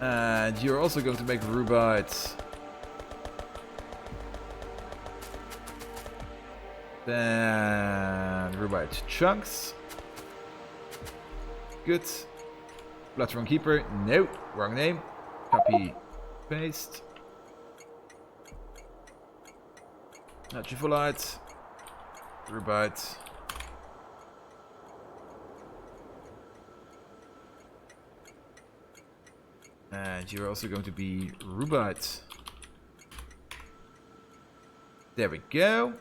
And you're also going to make rubite. Then rubite chunks. Good. Bloodthorn Keeper. No, wrong name. Copy, paste. Natrifolite. Rubite. And you're also going to be rubite. There we go.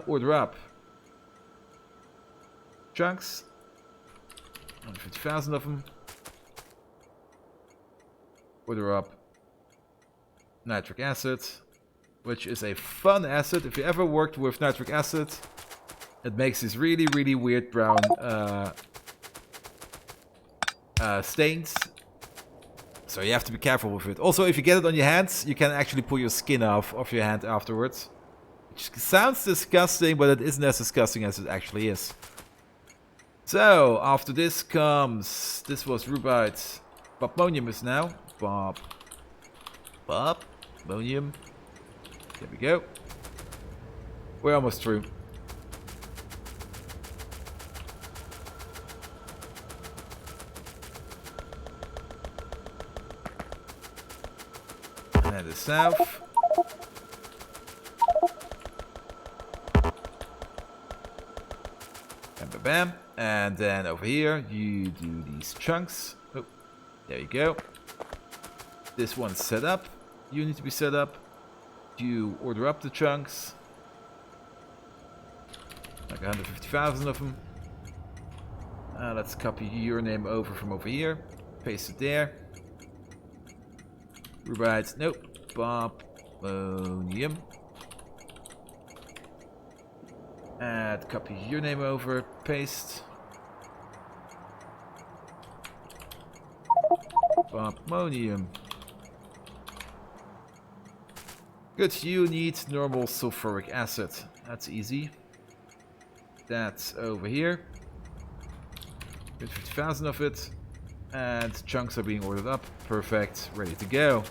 Order up. Chunks. 150,000 of them. Order up. Nitric acid. Which is a fun acid. If you ever worked with nitric acid, it makes these really, really weird brown stains. So you have to be careful with it. Also, if you get it on your hands, you can actually pull your skin off your hand afterwards. Which sounds disgusting, but it isn't as disgusting as it actually is. So, after this comes... This was rubite. Bobmonium is now. Bobmonium. There we go. We're almost through. And the south. Bam, bam, bam. And then over here, you do these chunks. Oh, there you go. This one's set up. You need to be set up. You order up the chunks. Like 150,000 of them. Let's copy your name over from over here. Paste it there. Rubite. Nope. Bobmonium. And copy your name over. Paste. Bobmonium. Good, you need normal sulfuric acid. That's easy. That's over here. 50,000 of it. And chunks are being ordered up. Perfect. Ready to go.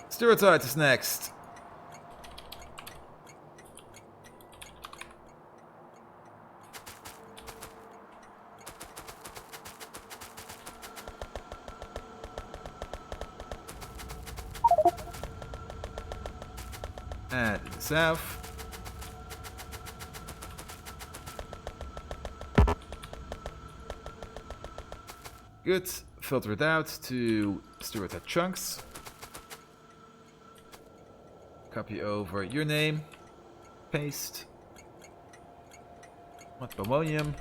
Stereotype is next. And in the south. Good. Filter it out to stereotype chunks. Copy over your name. Paste. Bobmonium.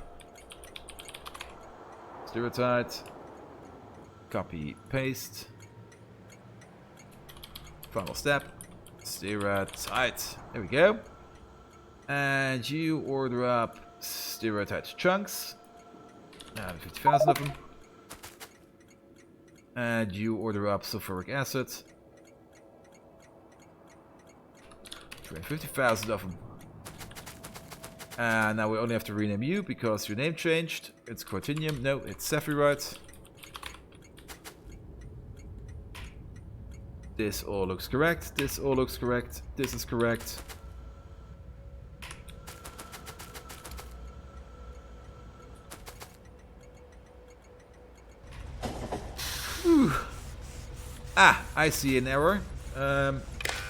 Stereotype. Copy, paste. Final step. Stereotype. There we go. And you order up stereotype chunks. 50,000 of them. And you order up sulfuric acid. 250,000 of them. And now we only have to rename you because your name changed. It's Cortinium. No, it's Saphirite. This all looks correct. This all looks correct. This is correct. Whew. Ah, I see an error.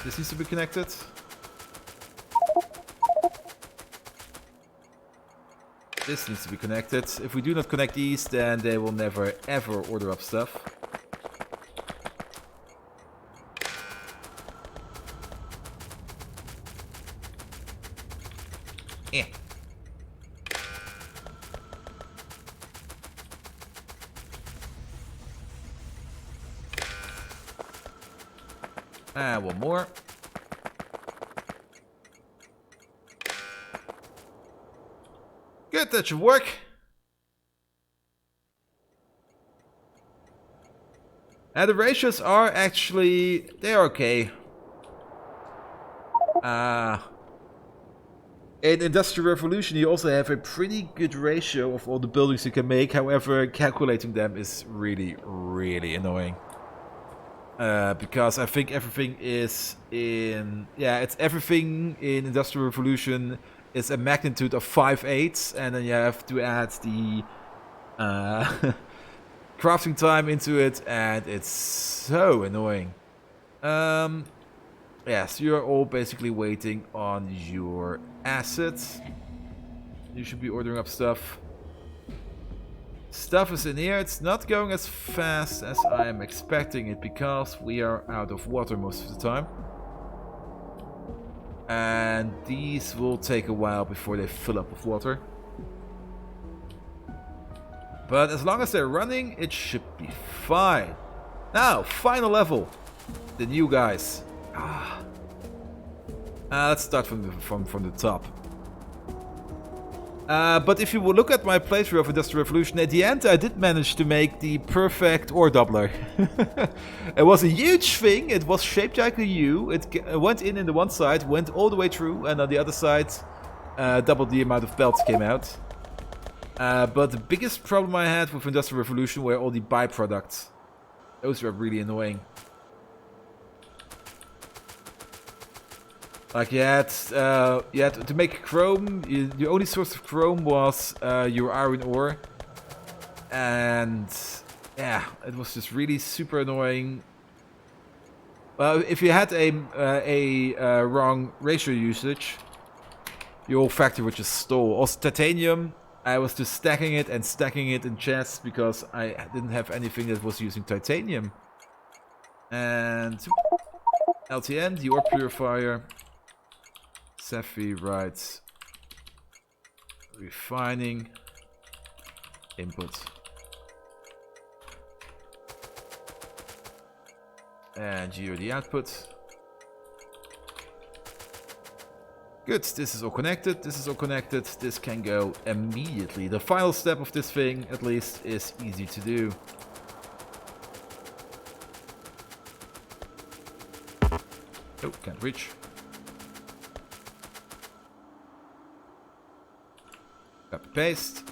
This needs to be connected. This needs to be connected. If we do not connect these, then they will never ever order up stuff. And one more. Good, that should work. And the ratios are actually, they're okay. In Industrial Revolution, you also have a pretty good ratio of all the buildings you can make. However, calculating them is really, really annoying. Because I think everything is in... Yeah, it's everything in Industrial Revolution is a magnitude of 5/8. And then you have to add the crafting time into it. And it's so annoying. Yes, you're all basically waiting on your assets. You should be ordering up stuff. Stuff is in here. It's not going as fast as I am expecting it because we are out of water most of the time. And these will take a while before they fill up with water. But as long as they're running, it should be fine. Now, final level. The new guys. Let's start from the top. But if you will look at my playthrough of Industrial Revolution, at the end I did manage to make the perfect ore doubler. It was a huge thing, it was shaped like a U, it went in the one side, went all the way through, and on the other side doubled the amount of belts came out. But the biggest problem I had with Industrial Revolution were all the byproducts. Those were really annoying. Like you had to make chrome. The only source of chrome was your iron ore, and yeah, it was just really super annoying. Well, if you had a wrong ratio usage, your whole factory would just stall. Also, titanium, I was just stacking it in chests because I didn't have anything that was using titanium. And LTN, the ore purifier. Sapphire, refining, input, and here the output. Good, this is all connected, this can go immediately. The final step of this thing, at least, is easy to do. Oh, can't reach. Copy paste.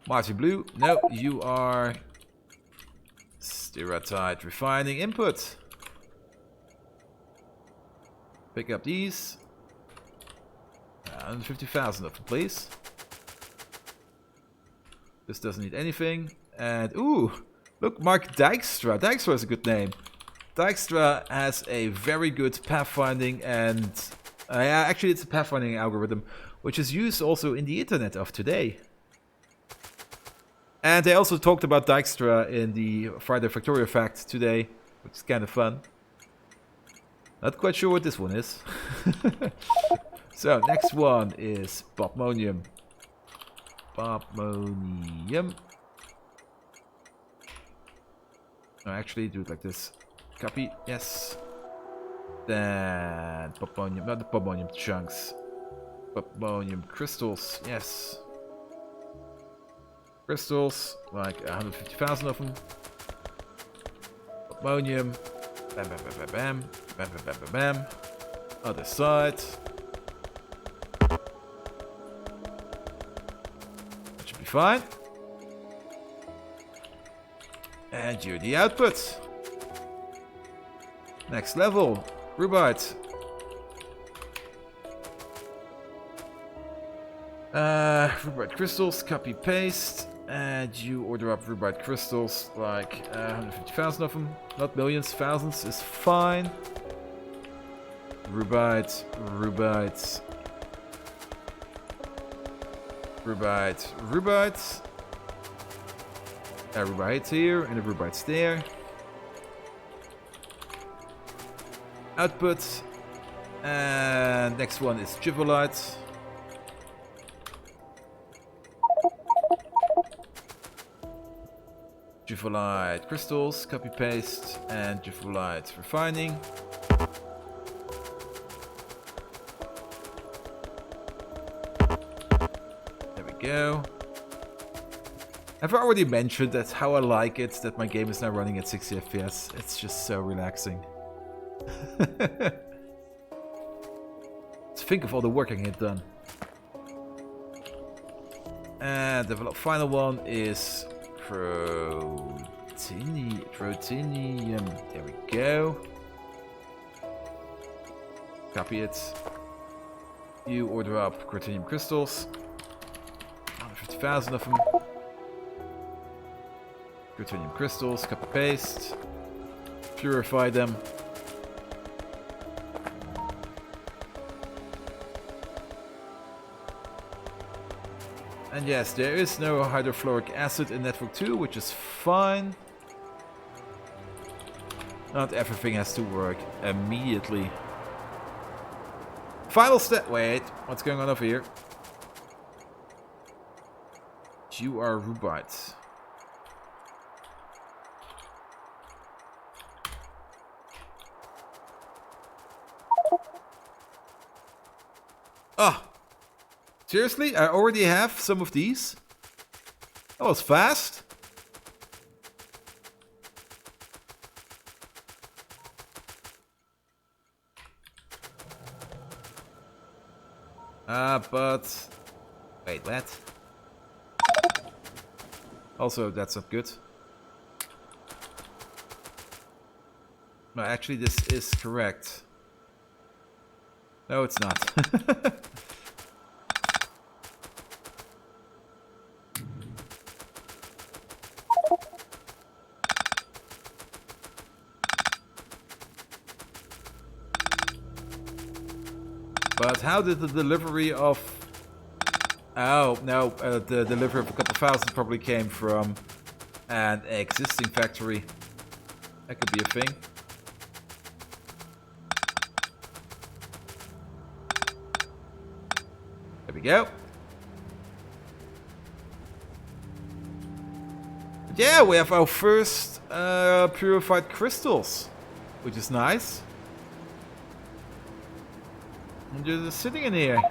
Marty Blue. No, you are stereotype refining input. Pick up these. 150,000 of them, please. This doesn't need anything. And ooh, look, Mark Dijkstra. Dijkstra is a good name. Dijkstra has a very good pathfinding and actually it's a pathfinding algorithm which is used also in the internet of today. And they also talked about Dijkstra in the Friday Factorio fact today, which is kind of fun. Not quite sure what this one is. So, next one is Bobmonium. Bobmonium. No, actually, do it like this. Copy, yes. Then Bobmonium, not the Bobmonium chunks. Bobmonium crystals, yes. Crystals, like 150,000 of them. Bobmonium. Bam, bam, bam, bam, bam. Bam, bam, bam, bam, bam. Other side. That should be fine. And you're the output. Next level. Rubite. Rubite crystals, copy paste, and you order up rubite crystals, like 150,000 of them, not millions, thousands is fine. Rubite, rubite, rubite, rubite. Rubite here, and the rubite's there. Output, and next one is Jivolite. Jivolite crystals, copy paste, and Jivolite refining. There we go. I've already mentioned that's how I like it, that my game is now running at 60 FPS. It's just so relaxing. It's Just think of all the work I can get done. And the final one is Protinium. There we go. Copy it. You order up Protinium crystals. 150,000 of them. Protinium crystals, copy paste. Purify them. And yes, there is no hydrofluoric acid in Network 2, which is fine. Not everything has to work immediately. Final step. Wait, what's going on over here? You are Rubite. Ah! Seriously? I already have some of these? That was fast. But... Wait, what? Also, that's not good. No, actually, this is correct. No, it's not. But how did the delivery of... Oh, no, the delivery of a couple thousand probably came from an existing factory. That could be a thing. There we go. But yeah, we have our first purified crystals, which is nice. And they're just sitting in here.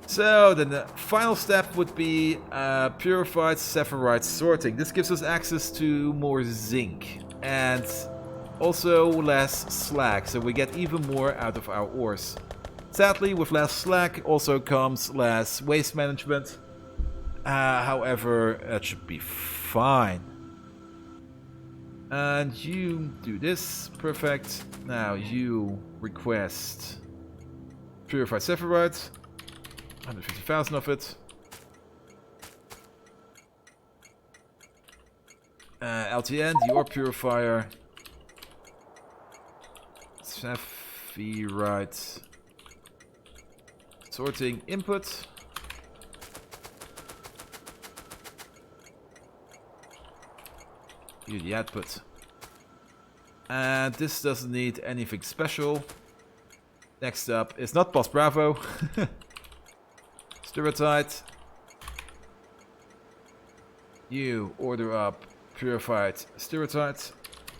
So then the final step would be purified sephirite sorting. This gives us access to more zinc and also less slag, so we get even more out of our ores. Sadly, with less slag also comes less waste management. However, that should be fine. And you do this, perfect. Now you request purified sephirite. 150,000 of it. LTN, your purifier. Sephirite. Sorting input. You the output. And this doesn't need anything special. Next up is not Boss Bravo. Stereotype. You order up purified stereotype.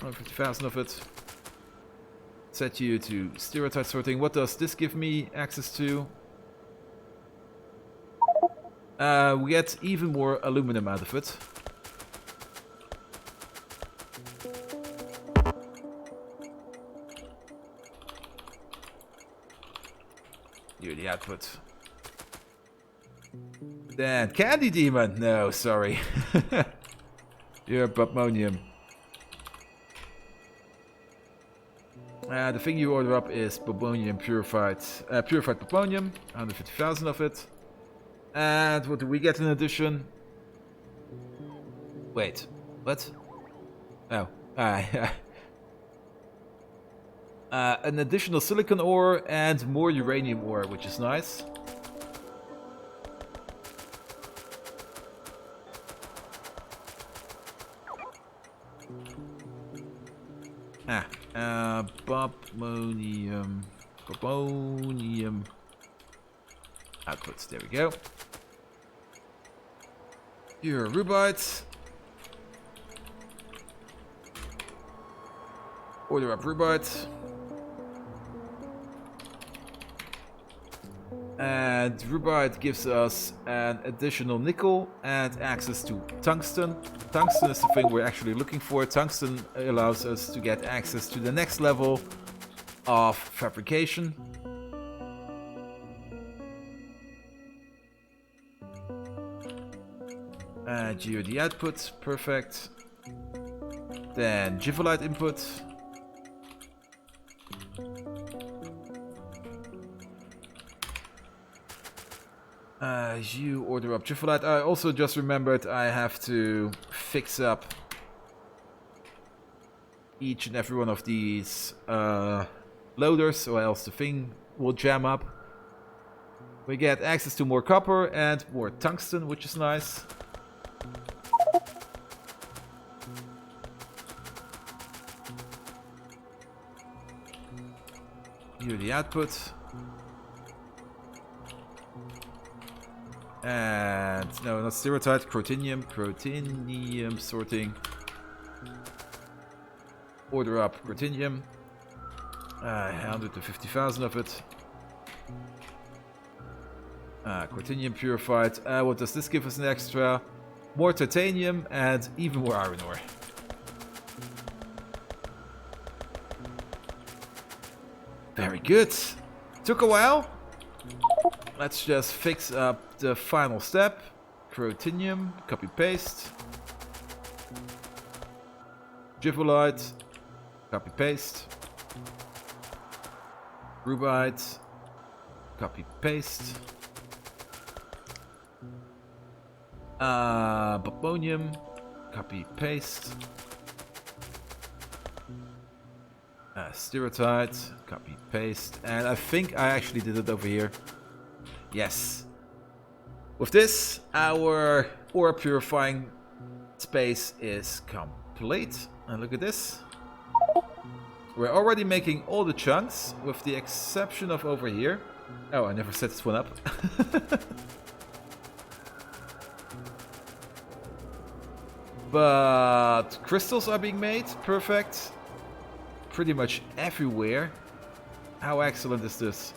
150,000 of it. Set you to stereotype sorting. What does this give me access to? We get even more aluminum out of it. You're the output. Then Candy Demon. No, sorry. You're Bobmonium. The thing you order up is Bobmonium purified Bobmonium. 150,000 of it. And what do we get in addition? Wait, what? Oh, an additional silicon ore and more uranium ore, which is nice. Bobmonium outputs. There we go. Here are rubites. Order up rubites. And rubite gives us an additional nickel and access to tungsten. Tungsten is the thing we're actually looking for. Tungsten allows us to get access to the next level of fabrication. And you the output, perfect. Then Givolite input. You order up Givolite. I also just remembered I have to fix up each and every one of these loaders, or else the thing will jam up. We get access to more copper and more tungsten, which is nice. Here the output. And no, not stereotype, Crotinium sorting. Order up Crotinium. 150,000 of it. Crotinium purified. What does this give us an extra? More titanium and even more iron ore. Very good. Took a while. Let's just fix up the final step. Crotinium, copy paste. Givolite, copy paste. Rubite, copy paste. Bobonium, copy paste. Stereotyte, copy paste. And I think I actually did it over here. Yes. With this, our ore purifying space is complete. And look at this. We're already making all the chunks, with the exception of over here. Oh, I never set this one up. But crystals are being made. Perfect. Pretty much everywhere. How excellent is this?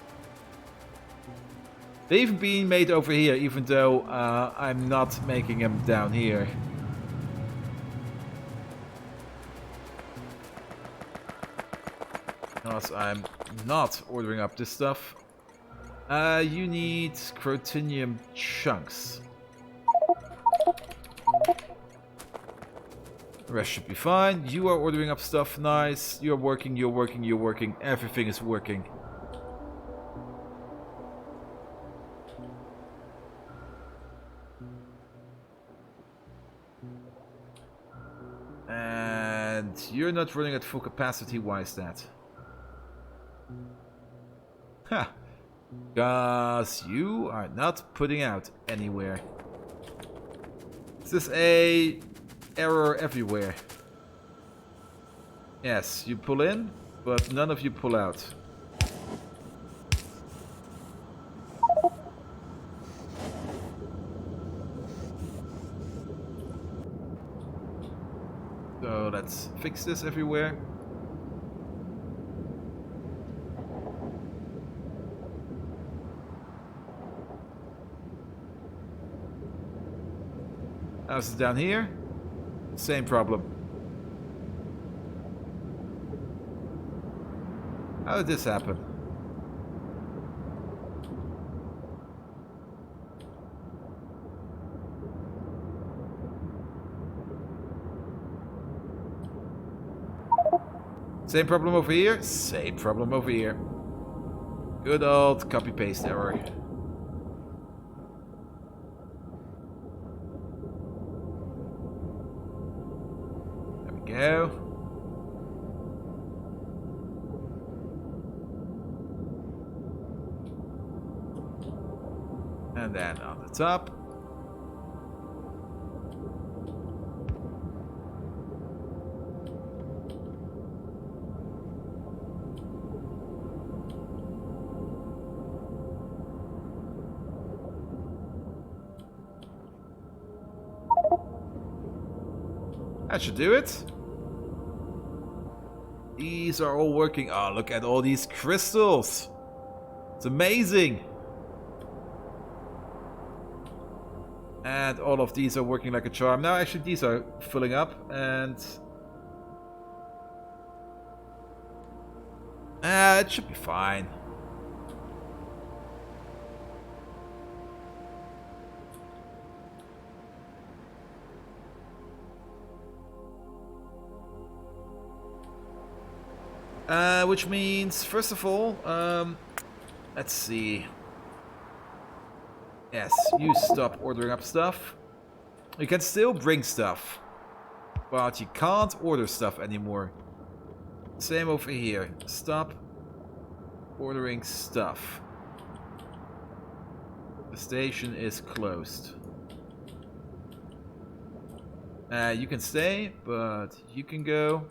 They're even being made over here, even though I'm not making them down here. Because I'm not ordering up this stuff. You need Crotinium chunks. The rest should be fine. You are ordering up stuff, nice. You're working, you're working, you're working. Everything is working. And you're not running at full capacity, why is that? Ha! Because you are not putting out anywhere. Is this a error everywhere? Yes, you pull in, but none of you pull out. So let's fix this everywhere. How's it down here? Same problem. How did this happen? Same problem over here? Same problem over here. Good old copy-paste error. Go. And then on the top. That should do it. These are all working. Oh, look at all these crystals. It's amazing. And all of these are working like a charm. Now, actually, these are filling up. And It should be fine. Which means, first of all, let's see. Yes, you stop ordering up stuff. You can still bring stuff, but you can't order stuff anymore. Same over here. Stop ordering stuff. The station is closed. You can stay, but you can go,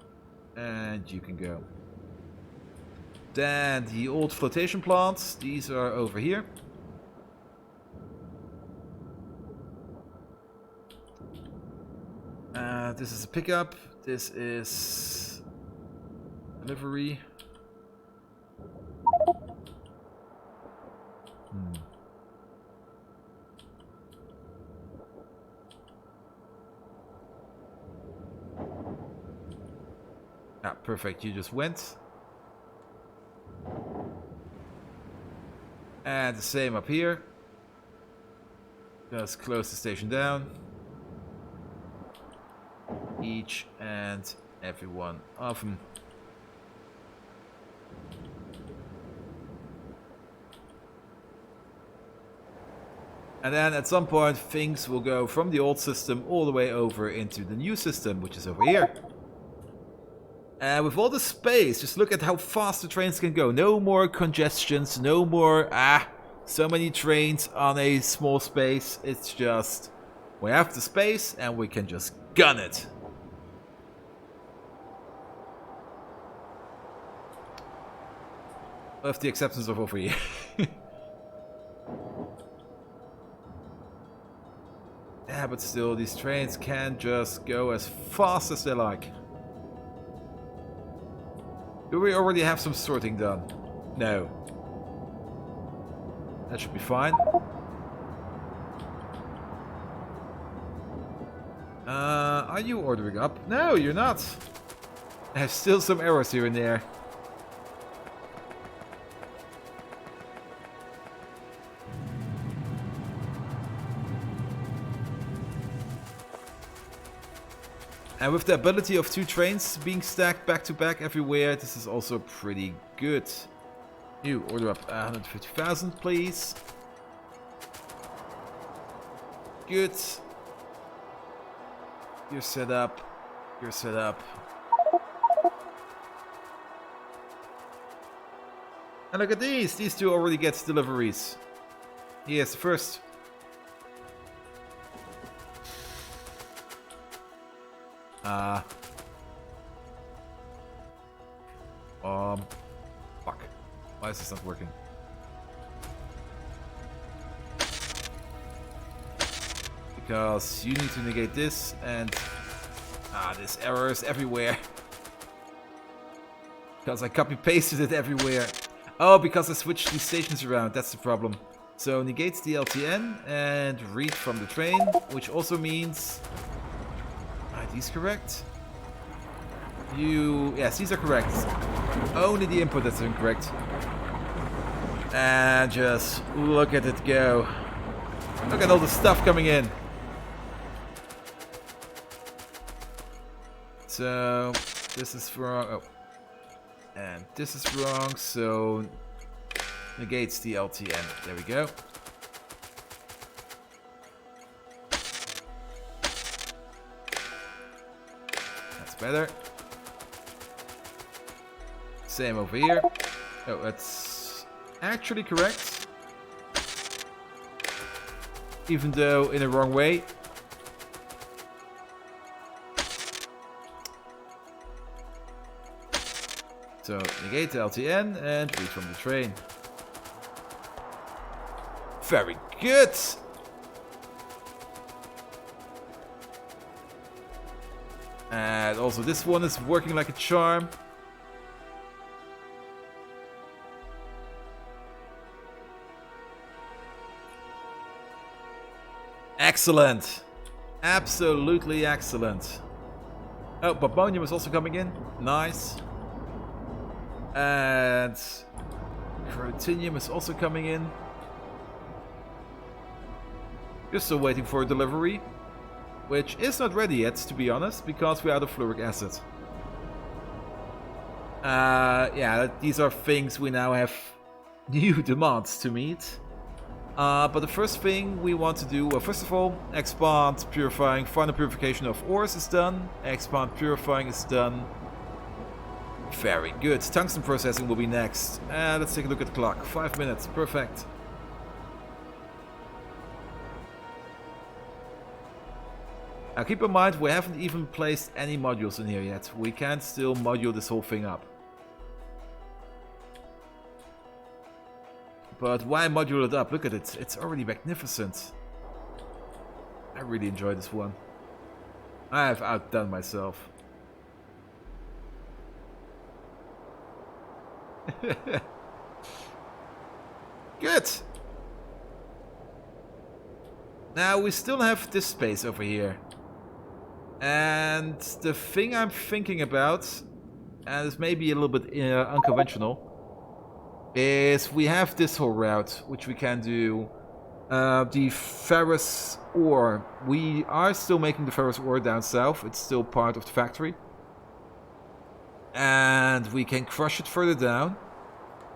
and you can go. Then the old flotation plants, these are over here. This is a pickup, this is delivery. Ah, perfect, you just went. And the same up here. Just close the station down. Each and every one of them. And then at some point things will go from the old system all the way over into the new system, which is over here. And with all the space, just look at how fast the trains can go. No more congestions, no more, so many trains on a small space. It's just, we have the space and we can just gun it. With the exceptions of over here. Yeah, but still, these trains can just go as fast as they like. Do we already have some sorting done? No. That should be fine. Are you ordering up? No, you're not. There's still some errors here and there. And with the ability of 2 trains being stacked back to back everywhere, this is also pretty good. You order up 150,000, please. Good. You're set up. You're set up. And look at these. These 2 already get deliveries. Here's the first. Fuck. Why is this not working? Because you need to negate this and... there's errors everywhere. Because I copy-pasted it everywhere. Oh, because I switched these stations around, that's the problem. So negates the LTN and read from the train, which also means... Are these correct? Yes, these are correct. Only the input that's incorrect. And just look at it go. Look at all the stuff coming in. So this is wrong. Oh. And this is wrong, so negates the LTN. There we go. That's better. Same over here. Oh, that's actually correct. Even though in the wrong way. So negate the LTN and read from the train. Very good. And also this one is working like a charm. Excellent. Absolutely excellent. Oh, Biomes is also coming in. Nice. And Crotinium is also coming in. You're still waiting for a delivery, which is not ready yet, to be honest, because we're out of fluoric acid. Yeah, these are things we now have new demands to meet. But the first thing we want to do, well, first of all, expand purifying, final purification of ores is done. Expand purifying is done. Very good. Tungsten processing will be next. Let's take a look at the clock. 5 minutes. Perfect. Now keep in mind, we haven't even placed any modules in here yet. We can still module this whole thing up. But why module it up? Look at it. It's already magnificent. I really enjoy this one. I have outdone myself. Good. Now we still have this space over here. And the thing I'm thinking about, and it's maybe a little bit unconventional, is we have this whole route, which we can do. The ferrous ore. We are still making the ferrous ore down south. It's still part of the factory. And we can crush it further down.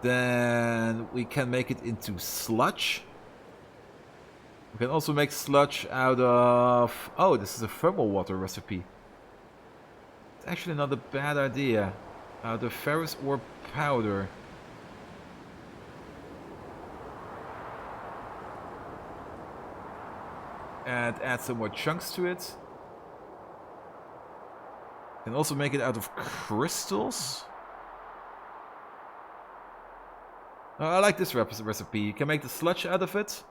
Then we can make it into sludge. We can also make sludge out of... Oh, this is a thermal water recipe. It's actually not a bad idea. Out of ferrous ore powder. And add some more chunks to it. Can also make it out of crystals. Oh, I like this recipe. You can make the sludge out of it.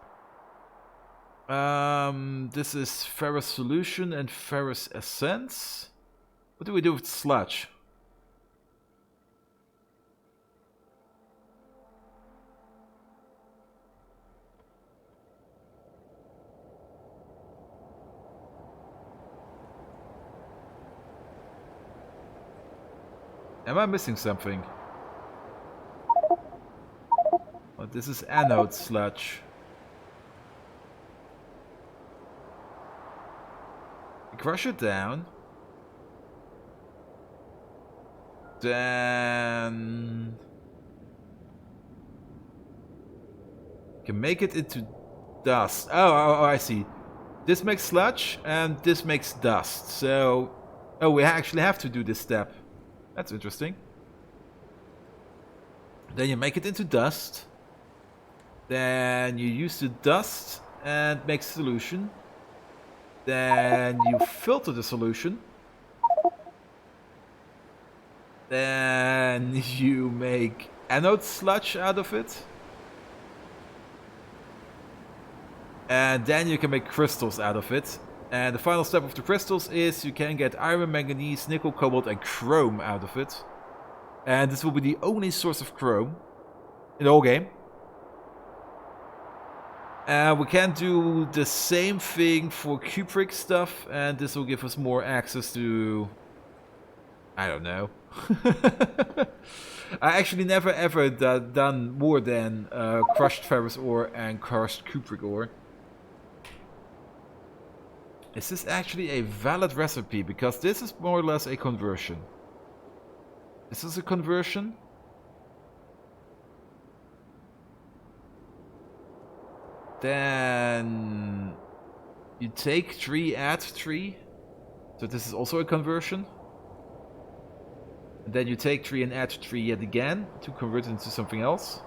This is ferrous solution and ferrous essence. What do we do with sludge? Am I missing something? Oh, this is anode sludge. Crush it down. Then... you can make it into dust. Oh, I see. This makes sludge and this makes dust. So... oh, we actually have to do this step. That's interesting. Then you make it into dust. Then you use the dust and make solution. Then you filter the solution. Then you make anode sludge out of it. And then you can make crystals out of it. And the final step of the crystals is you can get iron, manganese, nickel, cobalt and chrome out of it. And this will be the only source of chrome in the whole game. We can do the same thing for cupric stuff, and this will give us more access to... I don't know. I actually never ever done more than crushed ferrous ore and crushed cupric ore. Is this actually a valid recipe? Because this is more or less a conversion. This is a conversion. Then you take 3, add 3. So this is also a conversion. And then you take 3 and add 3 yet again to convert it into something else.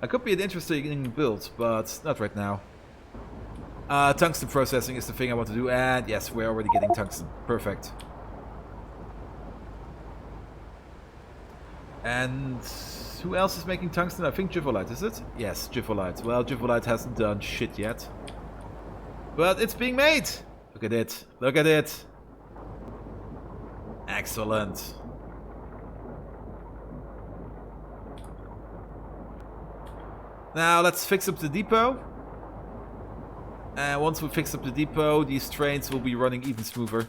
It could be an interesting build, but not right now. Tungsten processing is the thing I want to do, and yes, we're already getting tungsten. Perfect. And who else is making tungsten? I think Jivolite, is it? Yes, Jivolite. Well, Jivolite hasn't done shit yet. But it's being made! Look at it. Look at it. Excellent. Now let's fix up the depot. And once we fix up the depot, these trains will be running even smoother.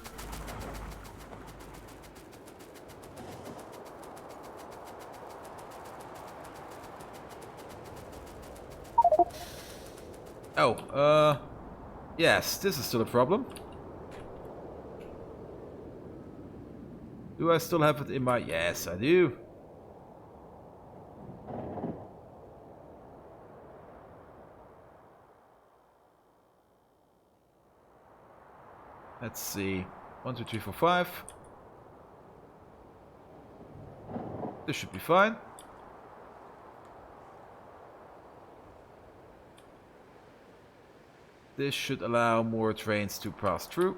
Oh, yes, this is still a problem. Do I still have it in my... Yes, I do. Let's see. 1, 2, 3, 4, 5. This should be fine. This should allow more trains to pass through.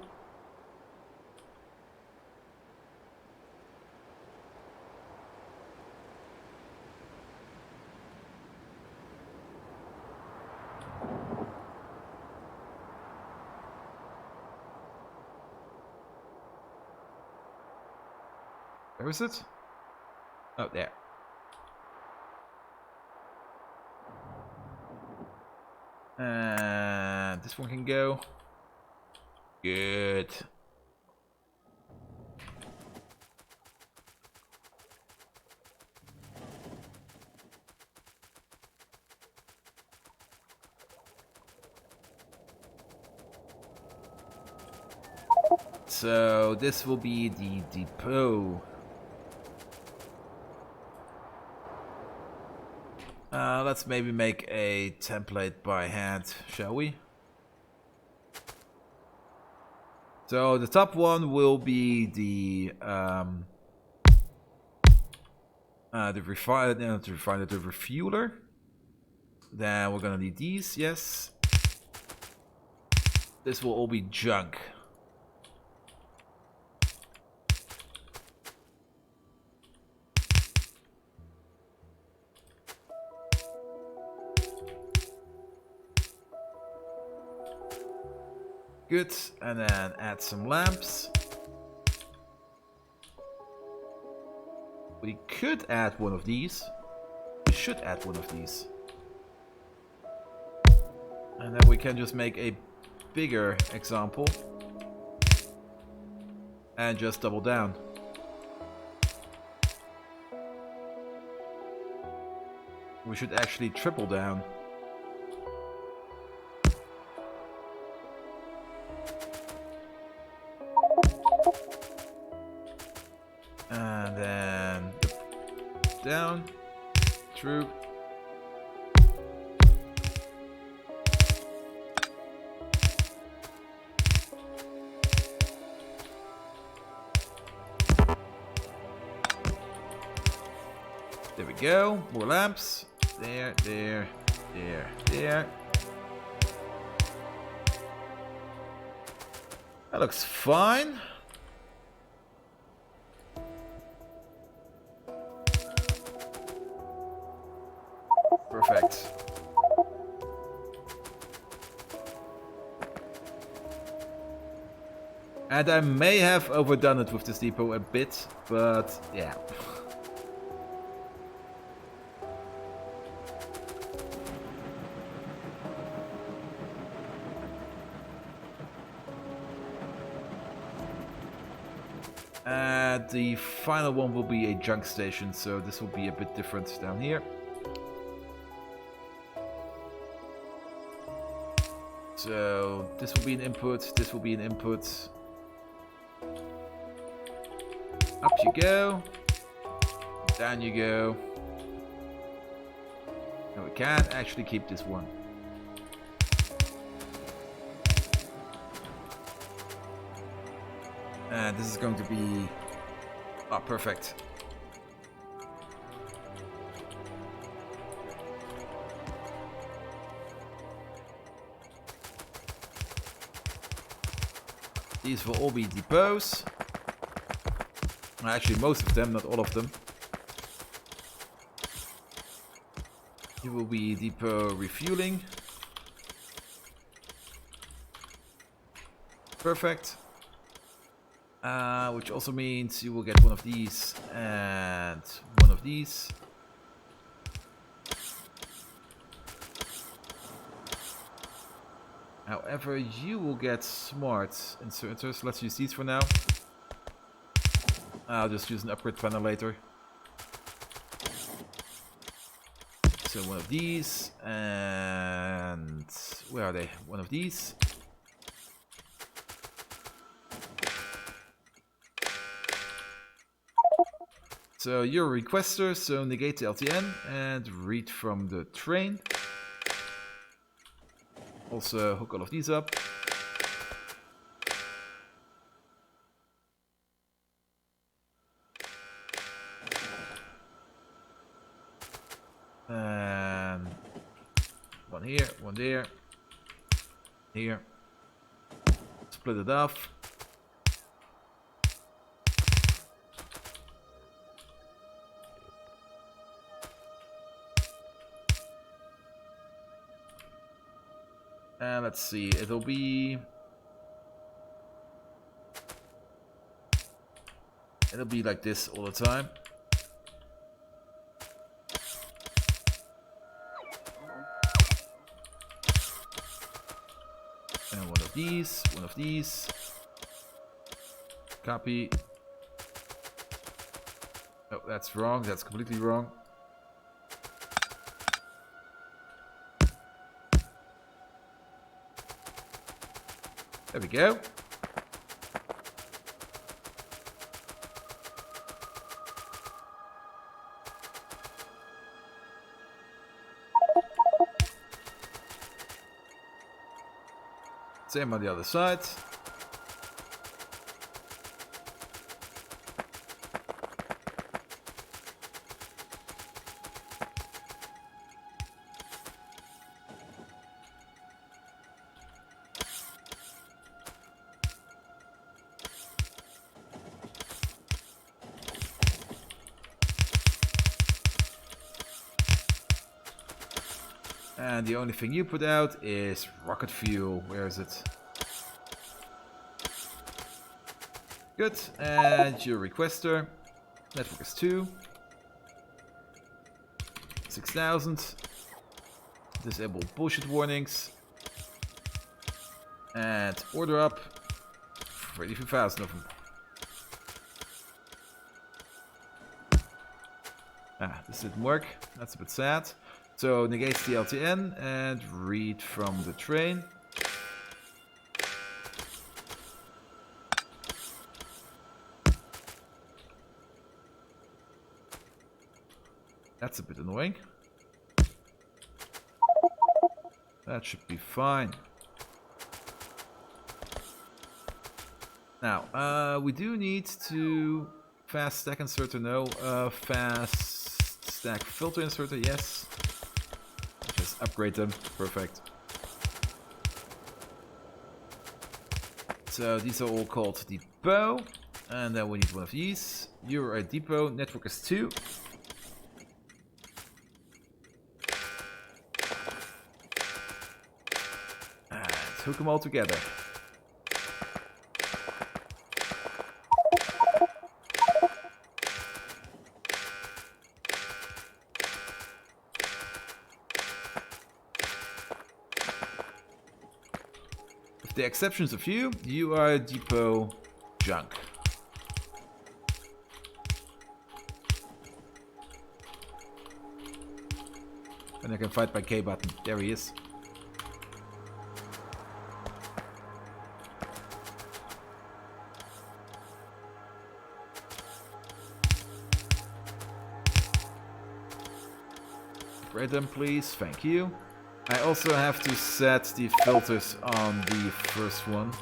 Where is it? Oh, there. And this one can go. Good. So this will be the depot. Let's maybe make a template by hand, shall we? So the top one will be the refueler. Then we're gonna need these, yes. This will all be junk. Good, and then add some lamps. We could add one of these. We should add one of these. And then we can just make a bigger example. And just double down. We should actually triple down. And then down, through. There we go, more lamps. There, there, there, there. That looks fine. Perfect. And I may have overdone it with this depot a bit, but yeah. And the final one will be a junk station, so this will be a bit different down here. So this will be an input, this will be an input. Up you go. Down you go. No, we can't actually keep this one. And this is going to be... Oh, perfect. These will all be depots. Actually, most of them, not all of them. Here will be depot refueling. Perfect. Which also means you will get one of these and one of these. However, you will get smart inserters. Let's use these for now. I'll just use an upgrade panel later. So So one of these, and where are they? One of these. So you're a requester, so negate the LTN and read from the train. Also hook all of these up. And one here, one there, here. Split it off. And let's see, it'll be like this all the time. And one of these. Copy. Oh, that's wrong, that's completely wrong. There we go. Same on the other side. And the only thing you put out is rocket fuel. Where is it? Good. And your requester. Network is 2. 6,000. Disable bullshit warnings. And order up 32,000 of them. Ah, this didn't work. That's a bit sad. So negate the LTN and read from the train. That's a bit annoying. That should be fine. Now, we do need to fast stack inserter, no. Fast stack filter inserter, yes. Just upgrade them, perfect. So these are all called depot. And then we need one of these. You're a depot, network is 2. And hook them all together. With the exceptions of you, you are depot junk. And I can fight by K button. There he is. Upgrade them, please. Thank you. I also have to set the filters on the first one.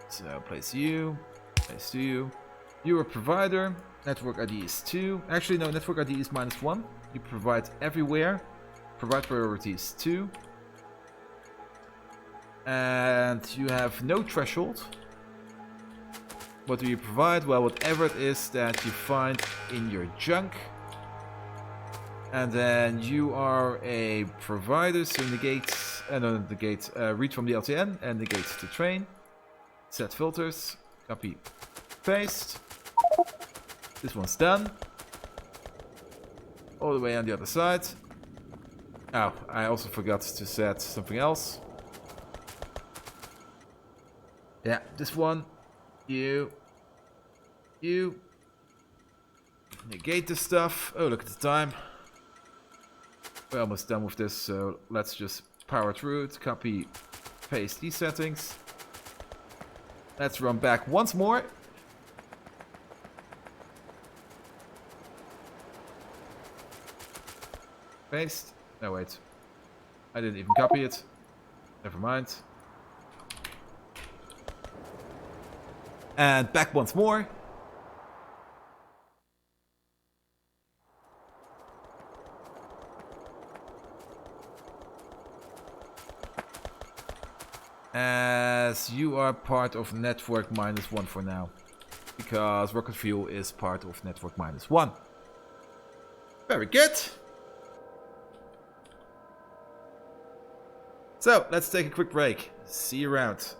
So place you, place you. You're a provider. Network ID is 2. Actually, no, network ID is -1. You provide everywhere. Provide priority is 2. And you have no threshold. What do you provide? Well, whatever it is that you find in your junk. And then you are a provider, so negate, read from the LTN and negate the train. Set filters, copy, paste. This one's done. All the way on the other side. Oh, I also forgot to set something else. Yeah, this one. You. negate this stuff. Oh, look at the time. We're almost done with this, so let's just power through it. Copy, paste these settings. Let's run back once more. Paste. No, wait. I didn't even copy it. Never mind. And back once more. As you are part of network -1 for now. Because rocket fuel is part of network -1. Very good. So, let's take a quick break. See you around.